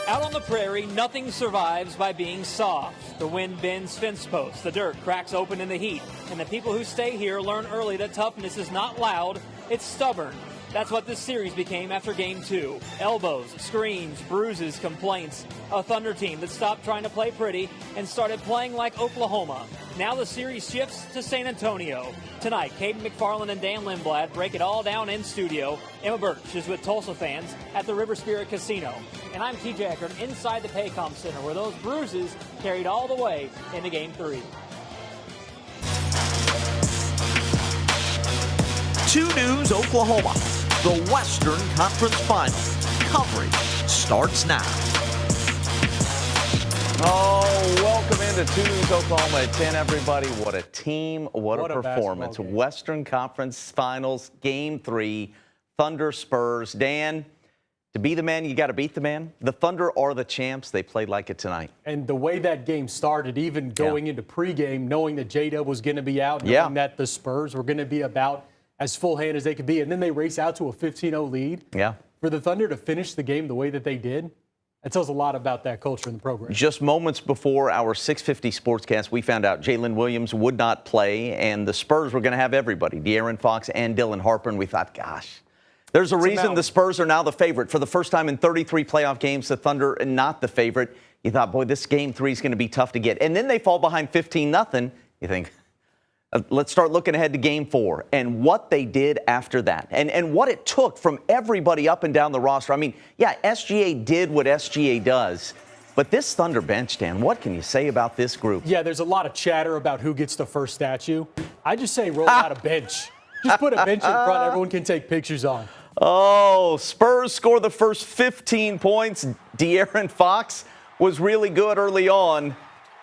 Out on the prairie, nothing survives by being soft. The wind bends fence posts, the dirt cracks open in the heat, and the people who stay here learn early that toughness is not loud, it's stubborn. That's what this series became after Game 2. Elbows, screens, bruises, complaints. A Thunder team that stopped trying to play pretty and started playing like Oklahoma. Now the series shifts to San Antonio. Tonight, Caden McFarland and Dan Lindblad break it all down in studio. Emma Birch is with Tulsa fans at the River Spirit Casino. And I'm TJ Eckert inside the Paycom Center where those bruises carried all the way into Game 3. 2 News Oklahoma, the Western Conference Finals. Coverage starts now. Oh, welcome into 2 News Oklahoma at 10, everybody. What a team, what a performance. Western Conference Finals, Game 3, Thunder Spurs. Dan, to be the man, you got to beat the man. The Thunder are the champs. They played like it tonight. And the way that game started, even going into pregame, knowing that J-Dub was going to be out, knowing that the Spurs were going to be about as full hand as they could be, and then they race out to a 15-0 lead. Yeah. For the Thunder to finish the game the way that they did, that tells a lot about that culture in the program. Just moments before our 6:50 sportscast, we found out Jalen Williams would not play, and the Spurs were going to have everybody, De'Aaron Fox and Dylan Harper, and we thought, gosh, there's a reason the Spurs are now the favorite. For the first time in 33 playoff games, the Thunder are not the favorite. You thought, boy, this Game 3 is going to be tough to get. And then they fall behind 15-0. You think, let's start looking ahead to Game 4 and what they did after that and what it took from everybody up and down the roster. I mean, yeah, SGA did what SGA does, but this Thunder bench, Dan, what can you say about this group? Yeah, there's a lot of chatter about who gets the first statue. I just say roll out a bench. Just put a bench in front everyone can take pictures on. Oh, Spurs score the first 15 points. De'Aaron Fox was really good early on.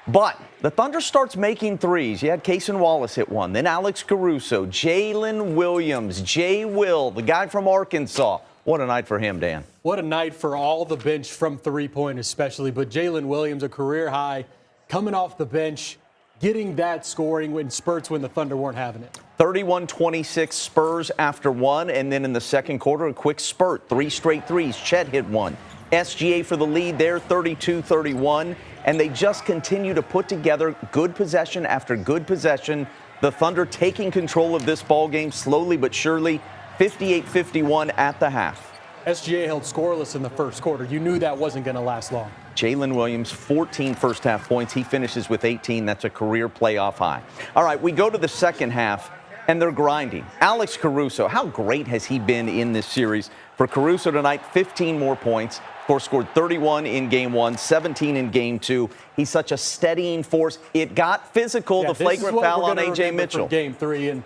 But the Thunder starts making threes. You had Cason Wallace hit one, then Alex Caruso, Jalen Williams, Jay Will, the guy from Arkansas. What a night for him, Dan. What a night for all the bench from three-point especially. But Jalen Williams, a career high, coming off the bench, getting that scoring in spurts when the Thunder weren't having it. 31-26 Spurs after one, and then in the second quarter, a quick spurt. 3 straight threes. Chet hit one. SGA for the lead there, 32-31. And they just continue to put together good possession after good possession. The Thunder taking control of this ball game slowly but surely, 58-51 at the half. SGA held scoreless in the first quarter. You knew that wasn't going to last long. Jalen Williams, 14 first-half points. He finishes with 18. That's a career playoff high. All right, we go to the second half, and they're grinding. Alex Caruso, how great has he been in this series? For Caruso tonight, 15 more points. Of course, scored 31 in Game 1, 17 in Game 2. He's such a steadying force. It got physical, the flagrant foul on A.J. Mitchell. Game 3, and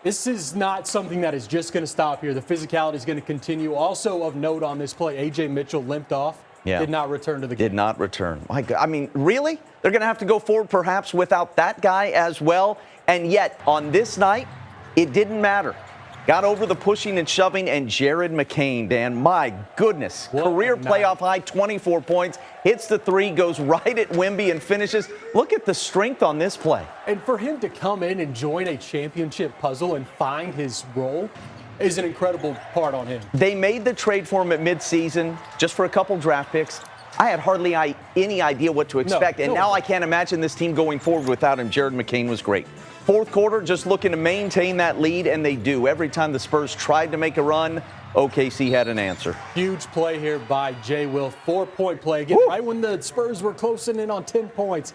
this is not something that is just going to stop here. The physicality is going to continue. Also of note on this play, A.J. Mitchell limped off. Yeah. Did not return to the game. Did not return. My God. I mean, really? They're going to have to go forward perhaps without that guy as well. And yet, on this night, it didn't matter. Got over the pushing and shoving, and Jared McCain, Dan, my goodness. Career playoff high, 24 points. Hits the three, goes right at Wemby and finishes. Look at the strength on this play. And for him to come in and join a championship puzzle and find his role is an incredible part on him. They made the trade for him at midseason just for a couple draft picks. I had hardly any idea what to expect, and now I can't imagine this team going forward without him. Jared McCain was great. Fourth quarter, just looking to maintain that lead, and they do. Every time the Spurs tried to make a run, OKC had an answer. Huge play here by Jay Will. 4-point play again, right when the Spurs were closing in on 10 points.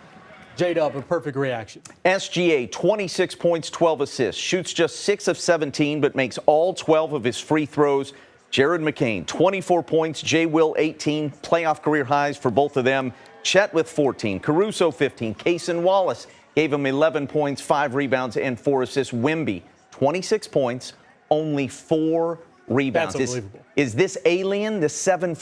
J-Dub, a perfect reaction. SGA, 26 points, 12 assists. Shoots just 6 of 17, but makes all 12 of his free throws. Jared McCain, 24 points. Jay Will, 18. Playoff career highs for both of them. Chet with 14. Caruso, 15. Cason Wallace gave him 11 points, 5 rebounds, and 4 assists. Wemby, 26 points, only 4 rebounds. That's unbelievable. Is this alien, the 7'6"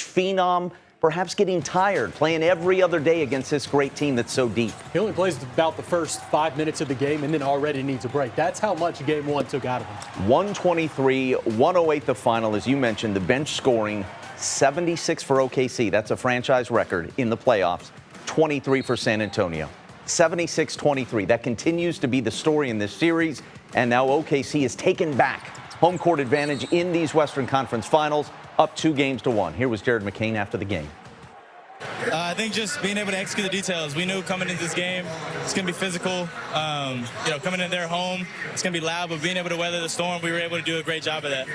phenom, perhaps getting tired, playing every other day against this great team that's so deep? He only plays about the first 5 minutes of the game and then already needs a break. That's how much Game 1 took out of him. 123-108 the final. As you mentioned, the bench scoring 76 for OKC. That's a franchise record in the playoffs. 23 for San Antonio. 76-23. That continues to be the story in this series. And now OKC is taken back home court advantage in these Western Conference Finals, up 2-1. Here was Jared McCain after the game. I think just being able to execute the details. We knew coming into this game, it's going to be physical. Coming in their home, it's going to be loud, but being able to weather the storm, we were able to do a great job of that.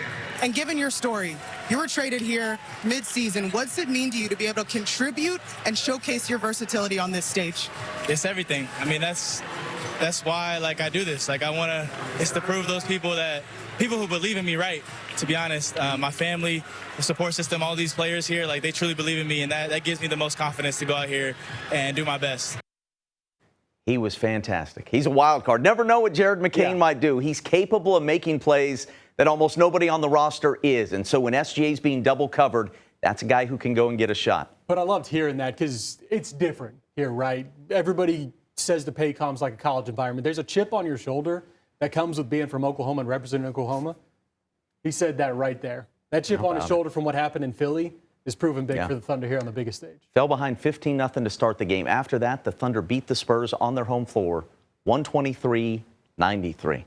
And given your story, you were traded here mid-season. What does it mean to you to be able to contribute and showcase your versatility on this stage? It's everything. I mean, that's why, like, I do this. Like, it's to prove those people who believe in me right, to be honest. My family, the support system, all these players here, like, they truly believe in me, and that gives me the most confidence to go out here and do my best. He was fantastic. He's a wild card. Never know what Jared McCain might do. He's capable of making plays that almost nobody on the roster is. And so when SGA's being double covered, that's a guy who can go and get a shot. But I loved hearing that because it's different here, right? Everybody says the Paycom's like a college environment. There's a chip on your shoulder that comes with being from Oklahoma and representing Oklahoma. He said that right there. That chip on his shoulder from what happened in Philly is proven big for the Thunder here on the biggest stage. Fell behind 15-0 to start the game. After that, the Thunder beat the Spurs on their home floor, 123-93.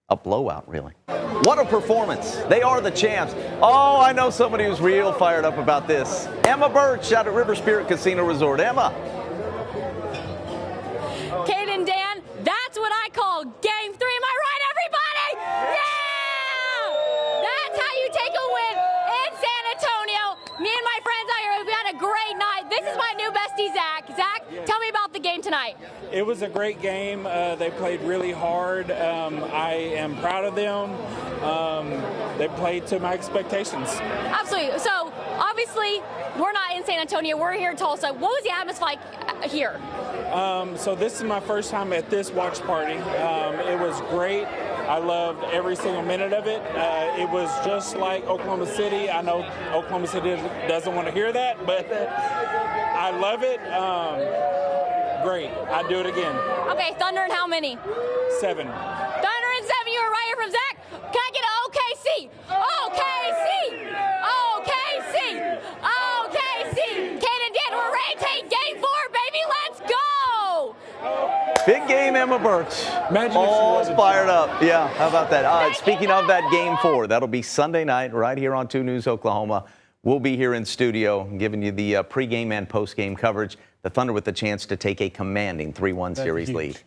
A blowout, really. What a performance. They are the champs. Oh, I know somebody who's real fired up about this. Emma Birch out at River Spirit Casino Resort. Emma. Kate and Dan, that's what I call game 3. Am I right, everybody? Yeah! That's how you take a win in San Antonio. Me and my friends out here, we had a great night. This is my new bestie, Zach. Zach, tell me about the game tonight. It was a great game. They played really hard. I am proud of them. They played to my expectations. Absolutely. So, obviously, we're not in San Antonio. We're here in Tulsa. What was the atmosphere like here? So this is my first time at this watch party. It was great. I loved every single minute of it. It was just like Oklahoma City. I know Oklahoma City doesn't want to hear that, but I love it. Great. I'd do it again. Okay, Thunder and how many? 7. Thunder and 7. You were right here from Zach. Can I get an OKC? OKC! OKC! OKC! Kate and Dan, we're ready to take game 4, baby. Let's go! Big game, Emma Birch. Imagine all if she wasn't fired up. Yeah, how about that? All right, speaking of that game 4, that'll be Sunday night right here on 2 News Oklahoma. We'll be here in studio giving you the pregame and postgame coverage. The Thunder with the chance to take a commanding 3-1 series lead.